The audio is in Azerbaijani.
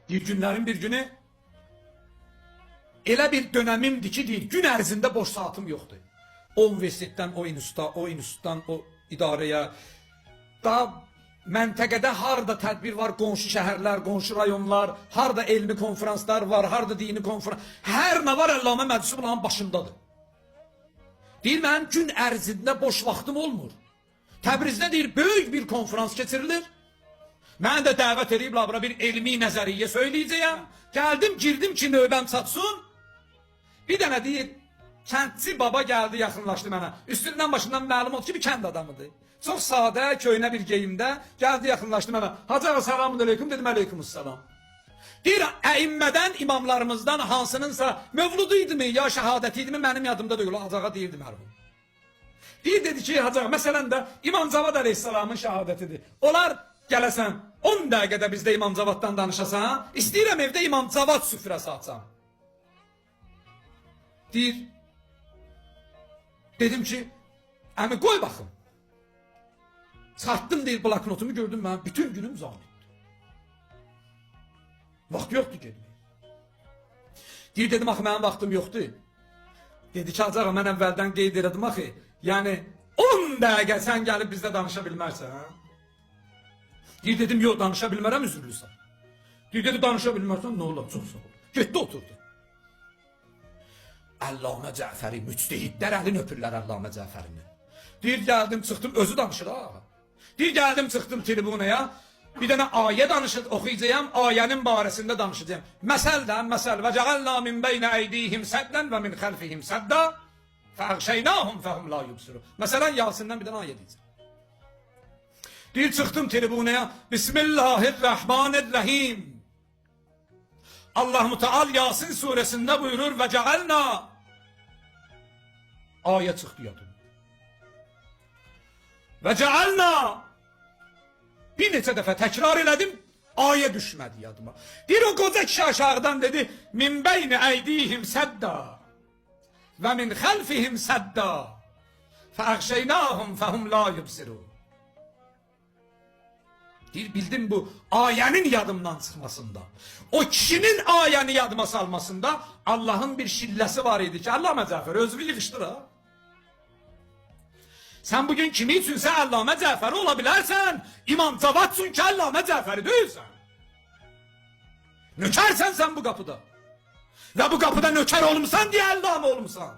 Bir günlerin bir günü elə bir dönemimdi ki deyir, gün ərzində boş saatım yoktu. O universitetdən o institutdan o idarəyə, daha məntəqədə harda tədbir var, qonşu şəhərlər, qonşu rayonlar, harda elmi konferanslar var, harda dini konferans, hər nə var Əllamə məclisi bunların başındadır. Deyir, mənim gün ərzində boş vaxtım olmur. Təbrizdə deyir, böyük bir konferans keçirilir. Mən də dəvət ediblər bura bir elmi nəzəriyyə söyləyəcəyəm. Gəldim, girdim ki, növbəm çatsın. Bir dənə deyir, kəndçi baba gəldi, yaxınlaşdı mənə. Üstündən başından məlum oldu ki, bir kənd adamıdır. Çox sadə, köynə bir geyimdə gəldi, yaxınlaşdı mənə. Hacı ağa, selamun aleyküm, dedim, aleykümüssalam. Deyir, əimmədən, imamlarımızdan hansınınsa mövludu idimi, ya şəhadəti idimi, mənim yadımda deyil, Hacı ağa deyirdi mərhum. Deyir, dedi ki, Hacı ağa, məsələn də İmam Cavad əleyhissalamın şəhadətidir. Onlar gələsən, 10 dəqiqədə bizdə İmam Cavaddan danışasan, istəyirəm evdə İmam Cavad süfrəsi açam. Deyir, dedim ki, əmi qoy baxım. Çartdım deyir, bloknotumu gördüm mən, bütün günüm zahmetdir. Vaxt yoxdur ki. Deyir, dedim, axı mənim vaxtım yoxdur. Dedi ki, Hacı ağa, mən əvvəldən qeyd edirdim, axı, yəni 10 dəqiqə sən gəlib bizdə danışa bilmərsən, hə? Deyir, dedim, yox, danışa bilmərəm, üzürlüsən. Deyir, dedi, danışa bilmərsən, nə olar, çox sağ ol. Getdi, oturdu. Əllamə Cəfəri, müctehidlər əlini öpürlər Əllamə Cəfərini. Deyir, gəldim, çıxdım, özü danışır, ağa. Deyir, gəldim, çıxdım tribunaya, bir dənə ayə oxuyacağım, ayənin barəsində danışacağım. Məsəldən, məsəl, və cəğəlnə min beynə əydihim səddən və min xəlfihim səddə, fəğşəynəhum fəhum la yubsiru. Məsələn, Yasindən bir dənə ayə deyəcəm. Deyir, çıxdım tribunaya, Bismillahirrahmanirrahim. Allah Müteal Yasin suresinde buyurur ve cealna. Ayet çıktı yadım. Ve cealna. Bir neçə dəfə təkrar elədim, ayə düşmədi yadıma. Deyir, o qoca kişi aşağıdan dedi, min beyni əydihim sədda və min xəlfihim sədda fəəxşeynahum fəhum la yubsirun. Deyir, bildim bu ayənin yadımdan çıxmasında, o kişinin ayəni yadıma salmasında Allah'ın bir şilləsi var idi ki, Əllamə Cəfər özünü yığışdır ha. Sen bugün kimi üçünsə Əllamə Cəfəri ola bilərsən, İmam Cavadsun ki, Əllamə Cəfəri deyilsən. Nökərsən sen bu kapıda. Ve bu kapıda nöker olmuşsan diye Əllamə olmuşsan.